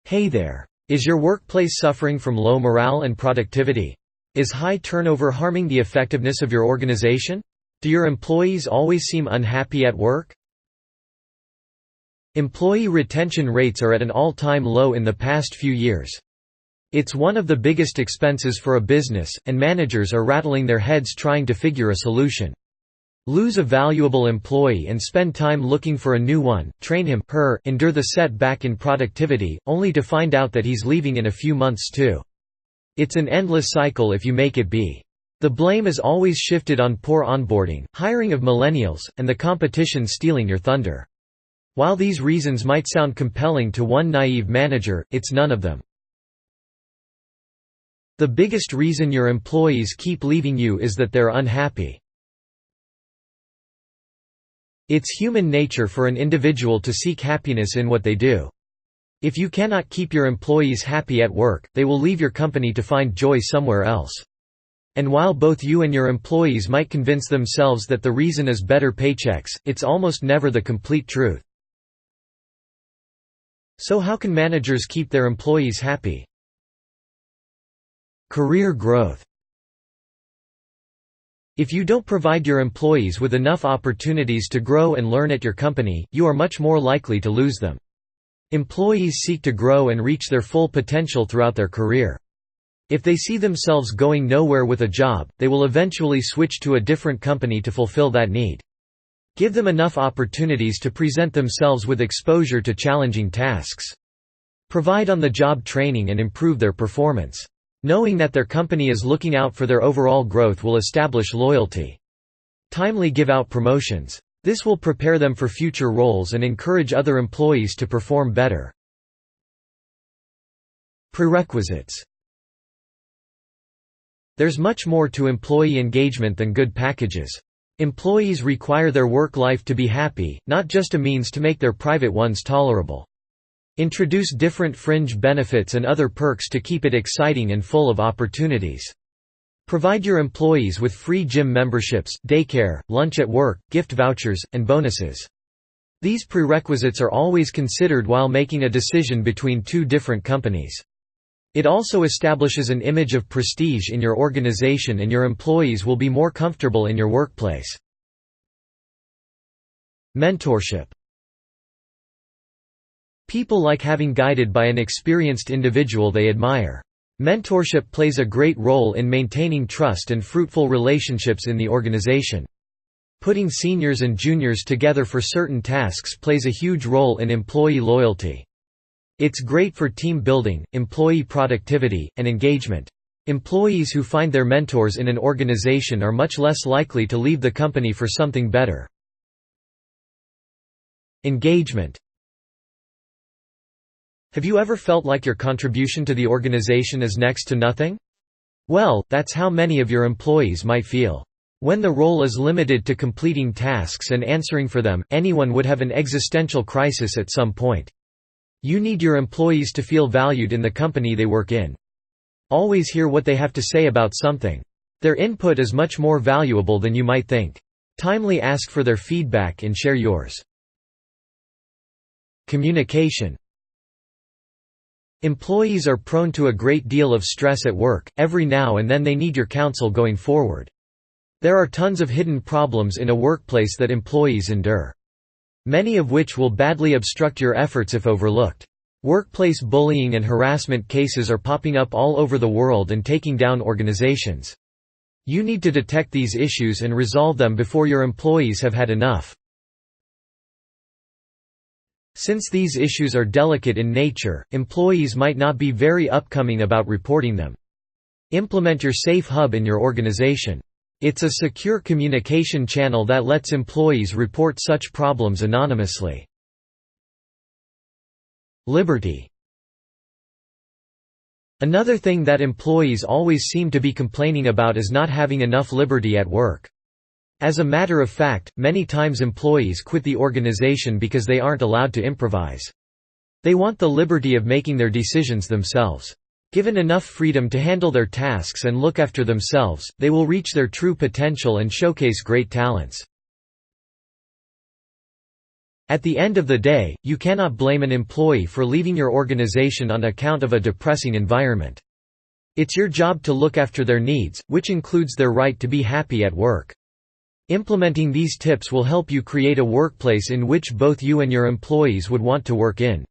Hey there. Is your workplace suffering from low morale and productivity? Is high turnover harming the effectiveness of your organization? Do your employees always seem unhappy at work? Employee retention rates are at an all-time low in the past few years. It's one of the biggest expenses for a business, and managers are rattling their heads trying to figure a solution. Lose a valuable employee and spend time looking for a new one, train him, her, endure the setback in productivity, only to find out that he's leaving in a few months too. It's an endless cycle if you make it be. The blame is always shifted on poor onboarding, hiring of millennials, and the competition stealing your thunder. While these reasons might sound compelling to one naive manager, it's none of them. The biggest reason your employees keep leaving you is that they're unhappy. It's human nature for an individual to seek happiness in what they do. If you cannot keep your employees happy at work, they will leave your company to find joy somewhere else. And while both you and your employees might convince themselves that the reason is better paychecks, it's almost never the complete truth. So how can managers keep their employees happy? Career growth. If you don't provide your employees with enough opportunities to grow and learn at your company, you are much more likely to lose them. Employees seek to grow and reach their full potential throughout their career. If they see themselves going nowhere with a job, they will eventually switch to a different company to fulfill that need. Give them enough opportunities to present themselves with exposure to challenging tasks. Provide on-the-job training and improve their performance. Knowing that their company is looking out for their overall growth will establish loyalty. Timely give out promotions. This will prepare them for future roles and encourage other employees to perform better. Prerequisites. There's much more to employee engagement than good packages. Employees require their work life to be happy, not just a means to make their private ones tolerable. Introduce different fringe benefits and other perks to keep it exciting and full of opportunities. Provide your employees with free gym memberships, daycare, lunch at work, gift vouchers, and bonuses. These prerequisites are always considered while making a decision between two different companies. It also establishes an image of prestige in your organization, and your employees will be more comfortable in your workplace. Mentorship. People like having guided by an experienced individual they admire. Mentorship plays a great role in maintaining trust and fruitful relationships in the organization. Putting seniors and juniors together for certain tasks plays a huge role in employee loyalty. It's great for team building, employee productivity, and engagement. Employees who find their mentors in an organization are much less likely to leave the company for something better. Engagement. Have you ever felt like your contribution to the organization is next to nothing? Well, that's how many of your employees might feel. When the role is limited to completing tasks and answering for them, anyone would have an existential crisis at some point. You need your employees to feel valued in the company they work in. Always hear what they have to say about something. Their input is much more valuable than you might think. Timely ask for their feedback and share yours. Communication. Employees are prone to a great deal of stress at work. Every now and then they need your counsel going forward. There are tons of hidden problems in a workplace that employees endure. Many of which will badly obstruct your efforts if overlooked. Workplace bullying and harassment cases are popping up all over the world and taking down organizations. You need to detect these issues and resolve them before your employees have had enough. Since these issues are delicate in nature, employees might not be very upcoming about reporting them. Implement your Safe Hub in your organization. It's a secure communication channel that lets employees report such problems anonymously. Liberty. Another thing that employees always seem to be complaining about is not having enough liberty at work. As a matter of fact, many times employees quit the organization because they aren't allowed to improvise. They want the liberty of making their decisions themselves. Given enough freedom to handle their tasks and look after themselves, they will reach their true potential and showcase great talents. At the end of the day, you cannot blame an employee for leaving your organization on account of a depressing environment. It's your job to look after their needs, which includes their right to be happy at work. Implementing these tips will help you create a workplace in which both you and your employees would want to work in.